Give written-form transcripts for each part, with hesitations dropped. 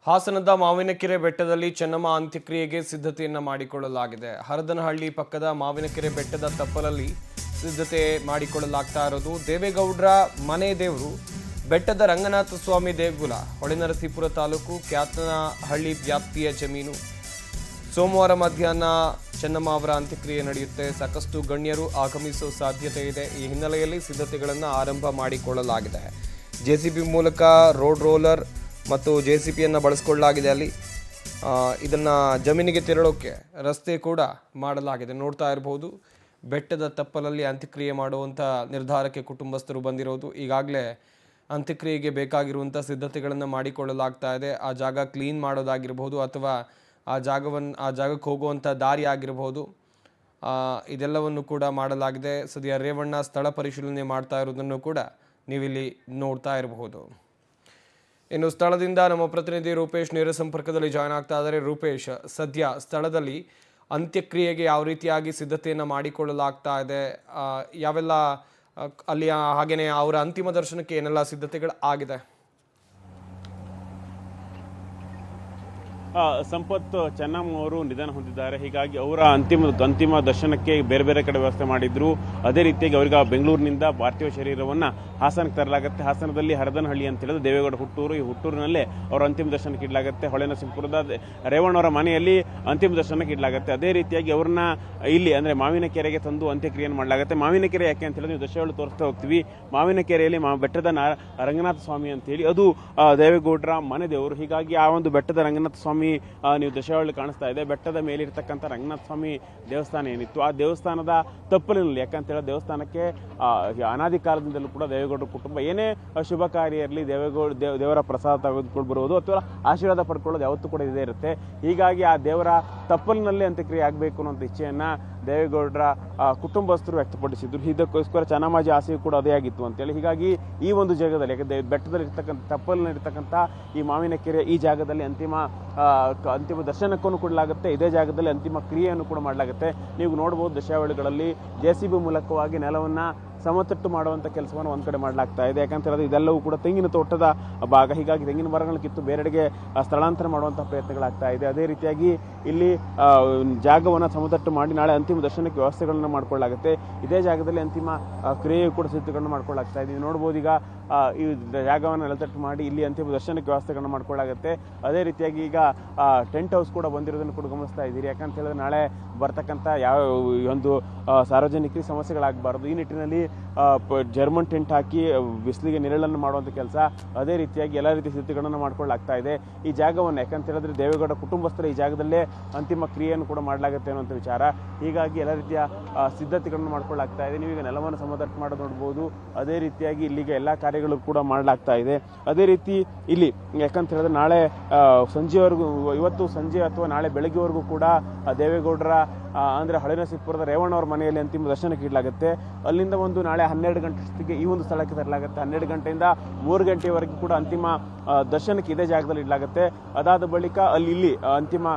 ಹಾಸನದ ಮಾವಿನಕೆರೆ ಬೆಟ್ಟದಲ್ಲಿ ಚೆನ್ನಮ್ಮ ಅಂತ್ಯಕ್ರಿಯೆಗೆ ಸಿದ್ಧತೆಯನ್ನ ಮಾಡಿಕೊಳ್ಳಲಾಗಿದೆ. ಹರದನಹಳ್ಳಿ ಪಕ್ಕದ ಮಾವಿನಕೆರೆ ಬೆಟ್ಟದ ತಪ್ಪಲಲ್ಲಿ ಸಿದ್ಧತೆ ಮಾಡಿಕೊಳ್ಳಲಾಗ್ತಾ ಇರೋದು. ದೇವೇಗೌಡರ ಮನೆ ದೇವರು ಬೆಟ್ಟದ ರಂಗನಾಥ ಸ್ವಾಮಿ ದೇಗುಲ, ಹೊಳೆನರಸೀಪುರ ತಾಲೂಕು ಕ್ಯಾತನಹಳ್ಳಿ ವ್ಯಾಪ್ತಿಯ ಜಮೀನು. ಸೋಮವಾರ ಮಧ್ಯಾಹ್ನ ಚೆನ್ನಮ್ಮ ಅವರ ಅಂತ್ಯಕ್ರಿಯೆ ನಡೆಯುತ್ತೆ. ಸಾಕಷ್ಟು ಗಣ್ಯರು ಆಗಮಿಸುವ ಸಾಧ್ಯತೆ ಇದೆ. ಈ ಹಿನ್ನೆಲೆಯಲ್ಲಿ ಸಿದ್ಧತೆಗಳನ್ನು ಆರಂಭ ಮಾಡಿಕೊಳ್ಳಲಾಗಿದೆ. ಜೆಸಿಬಿ ಮೂಲಕ ರೋಡ್ ರೋಲರ್ ಮತ್ತು ಜೆಸಿಬಿಯನ್ನು ಬಳಸಿಕೊಳ್ಳಲಾಗಿದೆ. ಅಲ್ಲಿ ಇದನ್ನು ಜಮೀನಿಗೆ ತೆರಳೋಕ್ಕೆ ರಸ್ತೆ ಕೂಡ ಮಾಡಲಾಗಿದೆ. ನೋಡ್ತಾ ಇರಬಹುದು, ಬೆಟ್ಟದ ತಪ್ಪಲಲ್ಲಿ ಅಂತ್ಯಕ್ರಿಯೆ ಮಾಡುವಂಥ ನಿರ್ಧಾರಕ್ಕೆ ಕುಟುಂಬಸ್ಥರು ಬಂದಿರೋದು. ಈಗಾಗಲೇ ಅಂತ್ಯಕ್ರಿಯೆಗೆ ಬೇಕಾಗಿರುವಂಥ ಸಿದ್ಧತೆಗಳನ್ನು ಮಾಡಿಕೊಳ್ಳಲಾಗ್ತಾ ಇದೆ. ಆ ಜಾಗ ಕ್ಲೀನ್ ಮಾಡೋದಾಗಿರ್ಬೋದು ಅಥವಾ ಆ ಜಾಗಕ್ಕೆ ಹೋಗುವಂಥ ದಾರಿ ಆಗಿರಬಹುದು, ಇದೆಲ್ಲವನ್ನು ಕೂಡ ಮಾಡಲಾಗಿದೆ. ಸದ್ಯ ರೇವಣ್ಣ ಸ್ಥಳ ಪರಿಶೀಲನೆ ಮಾಡ್ತಾ ಇರೋದನ್ನು ಕೂಡ ನೀವಿಲ್ಲಿ ನೋಡ್ತಾ ಇರಬಹುದು. ಇನ್ನು ಸ್ಥಳದಿಂದ ನಮ್ಮ ಪ್ರತಿನಿಧಿ ರೂಪೇಶ್ ನೇರ ಸಂಪರ್ಕದಲ್ಲಿ ಜಾಯ್ನ್ ಆಗ್ತಾ ಇದ್ದಾರೆ. ರೂಪೇಶ್, ಸದ್ಯ ಸ್ಥಳದಲ್ಲಿ ಅಂತ್ಯಕ್ರಿಯೆಗೆ ಯಾವ ರೀತಿಯಾಗಿ ಸಿದ್ಧತೆಯನ್ನು ಮಾಡಿಕೊಳ್ಳಲಾಗ್ತಾ ಇದೆ, ಯಾವೆಲ್ಲ ಅಲ್ಲಿ, ಹಾಗೆಯೇ ಅವರ ಅಂತಿಮ ದರ್ಶನಕ್ಕೆ ಏನೆಲ್ಲ ಸಿದ್ಧತೆಗಳು ಆಗಿದೆ? ಸಂಪತ್, ಚೆನ್ನಮ್ಮ ಅವರು ನಿಧನ ಹೊಂದಿದ್ದಾರೆ. ಹೀಗಾಗಿ ಅವರ ಅಂತಿಮ ದರ್ಶನಕ್ಕೆ ಬೇರೆ ಬೇರೆ ಕಡೆ ವ್ಯವಸ್ಥೆ ಮಾಡಿದ್ರು. ಅದೇ ರೀತಿಯಾಗಿ ಅವರಿಗೆ ಬೆಂಗಳೂರಿನಿಂದ ಪಾರ್ಥಿವ ಶರೀರವನ್ನು ಹಾಸನಕ್ಕೆ ತರಲಾಗುತ್ತೆ. ಹಾಸನದಲ್ಲಿ ಹರದನಹಳ್ಳಿ ಅಂತ ಹೇಳಿದ್ರೆ ದೇವೇಗೌಡ ಹುಟ್ಟೂರು, ಈ ಹುಟ್ಟೂರಿನಲ್ಲೇ ಅವರ ಅಂತಿಮ ದರ್ಶನಕ್ಕೆ ಇಡಲಾಗುತ್ತೆ. ಹೊಳೆನರಸೀಪುರದ ರೇವಣ್ಣವರ ಮನೆಯಲ್ಲಿ ಅಂತಿಮ ದರ್ಶನಕ್ಕೆ ಇಡಲಾಗುತ್ತೆ. ಅದೇ ರೀತಿಯಾಗಿ ಅವ್ರನ್ನ ಇಲ್ಲಿ ಅಂದ್ರೆ ಮಾವಿನಕೆರೆಗೆ ತಂದು ಅಂತ್ಯಕ್ರಿಯೆಯನ್ನು ಮಾಡಲಾಗುತ್ತೆ. ಮಾವಿನಕೆರೆ ಯಾಕೆ ಅಂತ ಹೇಳಿದ್ರೆ ನೀವು ದೃಶ್ಯಗಳು ತೋರಿಸ್ತಾ ಹೋಗ್ತೀವಿ. ಮಾವಿನಕೆರೆಯಲ್ಲಿ ಬೆಟ್ಟದ ರಂಗನಾಥ ಸ್ವಾಮಿ ಅಂತ ಹೇಳಿ ಅದು ದೇವೇಗೌಡರ ಮನೆ ದೇವರು. ಹೀಗಾಗಿ ಆ ಒಂದು ಬೆಟ್ಟದ ರಂಗನಾಥ ಸ್ವಾಮಿ ನೀವು ದೃಶ್ಯಾವಳಿ ಕಾಣಿಸ್ತಾ ಇದೆ. ಬೆಟ್ಟದ ಮೇಲಿರ್ತಕ್ಕಂಥ ರಂಗನಾಥ ಸ್ವಾಮಿ ದೇವಸ್ಥಾನ ಏನಿತ್ತು, ಆ ದೇವಸ್ಥಾನದ ತಪ್ಪಲಿನಲ್ಲಿ, ಯಾಕಂತ ಹೇಳಿದ್ರೆ ದೇವಸ್ಥಾನಕ್ಕೆ ಅನಾದಿ ಕಾಲದಿಂದಲೂ ಕೂಡ ದೇವೇಗೌಡರ ಕುಟುಂಬ ಏನೇ ಶುಭ ಕಾರ್ಯ ಇರಲಿ ದೇವರ ಪ್ರಸಾದ ತೆಗೆದುಕೊಂಡು ಬರುವುದು ಅಥವಾ ಆಶೀರ್ವಾದ ಪಡ್ಕೊಳ್ಳೋದು ಯಾವತ್ತೂ ಕೂಡ ಇದೇ ಇರುತ್ತೆ. ಹೀಗಾಗಿ ಆ ದೇವರ ತಪ್ಪಲಿನಲ್ಲಿ ಅಂತ್ಯಕ್ರಿಯೆ ಆಗಬೇಕು ಅನ್ನೋ ಇಚ್ಛೆಯನ್ನ ದೇವೇಗೌಡರ ಕುಟುಂಬಸ್ಥರು ವ್ಯಕ್ತಪಡಿಸಿದ್ರು. ಇದಕ್ಕೋಸ್ಕರ ಚೆನ್ನಮ್ಮಾಜಿ ಆಸೆಯೂ ಕೂಡ ಅದೇ ಆಗಿತ್ತು ಅಂತೇಳಿ. ಹೀಗಾಗಿ ಈ ಒಂದು ಜಾಗದಲ್ಲಿ, ಯಾಕಂದ್ರೆ ಬೆಟ್ಟದಲ್ಲಿ ಇರ್ತಕ್ಕಂಥ ತಪ್ಪಲಿನಲ್ಲಿರ್ತಕ್ಕಂಥ ಈ ಮಾವಿನಕೆರೆ ಈ ಜಾಗದಲ್ಲಿ ಅಂತಿಮ ದರ್ಶನಕ್ಕೂ ಕೊಡಲಾಗುತ್ತೆ. ಇದೇ ಜಾಗದಲ್ಲಿ ಅಂತಿಮ ಕ್ರಿಯೆಯನ್ನು ಕೂಡ ಮಾಡಲಾಗುತ್ತೆ. ನೀವು ನೋಡಬಹುದು ದೃಶ್ಯಾವಳಿಗಳಲ್ಲಿ ಜೆಸಿಬಿ ಮೂಲಕವಾಗಿ ನೆಲವನ್ನ ಸಮತಟ್ಟು ಮಾಡುವಂಥ ಕೆಲಸವನ್ನು ಒಂದು ಕಡೆ ಮಾಡಲಾಗ್ತಾ ಇದೆ. ಯಾಕಂತ ಹೇಳಿದ್ರೆ ಇದೆಲ್ಲವೂ ಕೂಡ ತೆಂಗಿನ ತೋಟದ ಭಾಗ. ಹೀಗಾಗಿ ತೆಂಗಿನ ಮರಗಳನ್ನು ಕಿತ್ತು ಬೇರೆಡೆಗೆ ಸ್ಥಳಾಂತರ ಮಾಡುವಂಥ ಪ್ರಯತ್ನಗಳಾಗ್ತಾ ಇದೆ. ಅದೇ ರೀತಿಯಾಗಿ ಇಲ್ಲಿ ಜಾಗವನ್ನು ಸಮತಟ್ಟು ಮಾಡಿ ನಾಳೆ ಅಂತಿಮ ದರ್ಶನಕ್ಕೆ ವ್ಯವಸ್ಥೆಗಳನ್ನು ಮಾಡಿಕೊಳ್ಳಲಾಗುತ್ತೆ. ಇದೇ ಜಾಗದಲ್ಲಿ ಅಂತಿಮ ಕ್ರಿಯೆಯು ಕೂಡ ಸಿದ್ಧತೆಗಳನ್ನು ಮಾಡಿಕೊಳ್ಳಾಗ್ತಾ ಇದೆ. ನೀವು ನೋಡ್ಬೋದು, ಈಗ ಈ ಜಾಗವನ್ನು ನೆಲತಟ್ಟು ಮಾಡಿ ಇಲ್ಲಿ ಅಂತಿಮ ದರ್ಶನಕ್ಕೆ ವ್ಯವಸ್ಥೆಗಳನ್ನು ಮಾಡಿಕೊಳ್ಳಾಗುತ್ತೆ. ಅದೇ ರೀತಿಯಾಗಿ ಈಗ ಟೆಂಟ್ ಹೌಸ್ ಕೂಡ ಬಂದಿರೋದನ್ನು ಕೂಡ ಗಮನಿಸ್ತಾ ಇದ್ದೀರಿ. ಯಾಕಂತ ಹೇಳಿದ್ರೆ ನಾಳೆ ಬರ್ತಕ್ಕಂಥ ಯಾವ ಒಂದು ಸಾರ್ವಜನಿಕರಿಗೆ ಸಮಸ್ಯೆಗಳಾಗಬಾರ್ದು ಈ ನಿಟ್ಟಿನಲ್ಲಿ ಜರ್ಮನ್ ಟೆಂಟ್ ಹಾಕಿ ಬಿಸಿಲಿಗೆ ನೆರಳನ್ನು ಮಾಡುವಂಥ ಕೆಲಸ, ಅದೇ ರೀತಿಯಾಗಿ ಎಲ್ಲ ರೀತಿಯ ಸಿದ್ಧತೆಗಳನ್ನು ಮಾಡ್ಕೊಳ್ಳಾಗ್ತಾ ಇದೆ. ಈ ಜಾಗವನ್ನು ಯಾಕಂತ ಹೇಳಿದ್ರೆ ದೇವೇಗೌಡ ಕುಟುಂಬಸ್ಥರ ಈ ಜಾಗದಲ್ಲೇ ಅಂತಿಮ ಕ್ರಿಯೆಯನ್ನು ಕೂಡ ಮಾಡಲಾಗುತ್ತೆ ಅನ್ನುವಂಥ ವಿಚಾರ. ಹೀಗಾಗಿ ಎಲ್ಲ ರೀತಿಯ ಸಿದ್ಧತೆಗಳನ್ನು ಮಾಡ್ಕೊಳ್ಳಾಗ್ತಾ ಇದೆ. ನೀವೀಗ ನೆಲವನ್ನು ಸಮತಟ್ಟು ಮಾಡೋದು ನೋಡ್ಬೋದು. ಅದೇ ರೀತಿಯಾಗಿ ಇಲ್ಲಿಗೆ ಎಲ್ಲ ಕಾರ್ಯಗಳು ಕೂಡ ಮಾಡಲಾಗ್ತಾ ಇದೆ. ಅದೇ ರೀತಿ ಇಲ್ಲಿ ಯಾಕಂತ ಹೇಳಿದ್ರೆ ನಾಳೆ ಸಂಜೆವರೆಗೂ, ಇವತ್ತು ಸಂಜೆ ಅಥವಾ ನಾಳೆ ಬೆಳಗ್ಗೆವರೆಗೂ ಕೂಡ ದೇವೇಗೌಡರ ಅಂದ್ರೆ ಹೊಳೆನರಸೀಪುರದ ರೇವಣ್ಣವರ ಮನೆಯಲ್ಲಿ ಅಂತಿಮ ದರ್ಶನಕ್ಕೆ ಇಡಲಾಗುತ್ತೆ. ಅಲ್ಲಿಂದ ಒಂದು ನಾಳೆ 12 ಗಂಟೆಗೆ ಈ ಒಂದು ಸ್ಥಳಕ್ಕೆ ತರಲಾಗುತ್ತೆ. 12 ಗಂಟೆಯಿಂದ 3 ಗಂಟೆವರೆಗೂ ಕೂಡ ಅಂತಿಮ ದರ್ಶನಕ್ಕೆ ಇದೇ ಜಾಗದಲ್ಲಿ ಇಡಲಾಗುತ್ತೆ. ಅದಾದ ಬಳಿಕ ಇಲ್ಲಿ ಅಂತಿಮ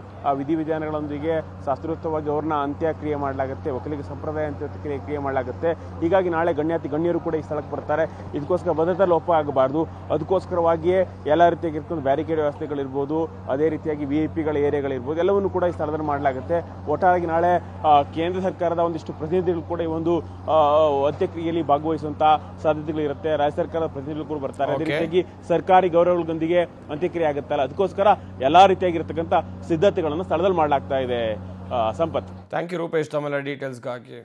ವಿಧಿವಿಧಾನಗಳೊಂದಿಗೆ ಶಾಸ್ತ್ರೋಕ್ತವಾಗಿ ಅವ್ರನ್ನ ಅಂತ್ಯಕ್ರಿಯೆ ಮಾಡಲಾಗುತ್ತೆ. ಒಕ್ಕಲಿಗ ಸಂಪ್ರದಾಯ ಅಂತ್ಯಕ್ರಿಯೆ ಮಾಡಲಾಗುತ್ತೆ. ಹೀಗಾಗಿ ನಾಳೆ ಗಣ್ಯರು ಕೂಡ ಈ ಸ್ಥಳಕ್ಕೆ ಬರ್ತಾರೆ. ಇದಕ್ಕೋಸ್ಕರ ಭದ್ರತಾ ಲೋಪ ಆಗಬಾರ್ದು, ಅದಕ್ಕೋಸ್ಕರವಾಗಿಯೇ ಎಲ್ಲ ರೀತಿಯಾಗಿರ್ಕೊಂಡು ಬ್ಯಾರಿಕೇಡ್ ವ್ಯವಸ್ಥೆಗಳಿರ್ಬೋದು, ಅದೇ ರೀತಿಯಾಗಿ ವಿಐಪಿಗಳ ಏರಿಯಾಗಳಿರ್ಬೋದು, ಎಲ್ಲವನ್ನು ಕೂಡ ಈ ಸ್ಥಳದಲ್ಲಿ ಮಾಡಲಾಗುತ್ತೆ. ಒಟ್ಟಾಗಿ ನಾಳೆ ಕೇಂದ್ರ ಸರ್ಕಾರದ ಒಂದಿಷ್ಟು ಪ್ರತಿನಿಧಿಗಳು ಕೂಡ ಈ ಒಂದು ಅಂತ್ಯಕ್ರಿಯೆಯಲ್ಲಿ ಭಾಗವಹಿಸುವಂತಹ ಸಾಧ್ಯತೆಗಳಿರುತ್ತೆ. ರಾಜ್ಯ ಸರ್ಕಾರದ ಪ್ರತಿನಿಧಿಗಳು ಕೂಡ ಬರ್ತಾರೆ. ಅದೇ ರೀತಿಯಾಗಿ ಸರ್ಕಾರಿ ಗೌರವಗಳೊಂದಿಗೆ ಅಂತ್ಯಕ್ರಿಯೆ ಆಗುತ್ತಲ್ಲ, ಅದಕ್ಕೋಸ್ಕರ ಎಲ್ಲಾ ರೀತಿಯಾಗಿರ್ತಕ್ಕಂಥ ಸಿದ್ಧತೆಗಳನ್ನು ಸ್ಥಳದಲ್ಲಿ ಮಾಡಲಾಗ್ತಾ ಇದೆ. ಸಂಪತ್, ಥ್ಯಾಂಕ್ ಯು ರೂಪೇಶ್, ತಮ್ಮೆಲ್ಲ ಡೀಟೇಲ್ಸ್ಗಾಗಿ.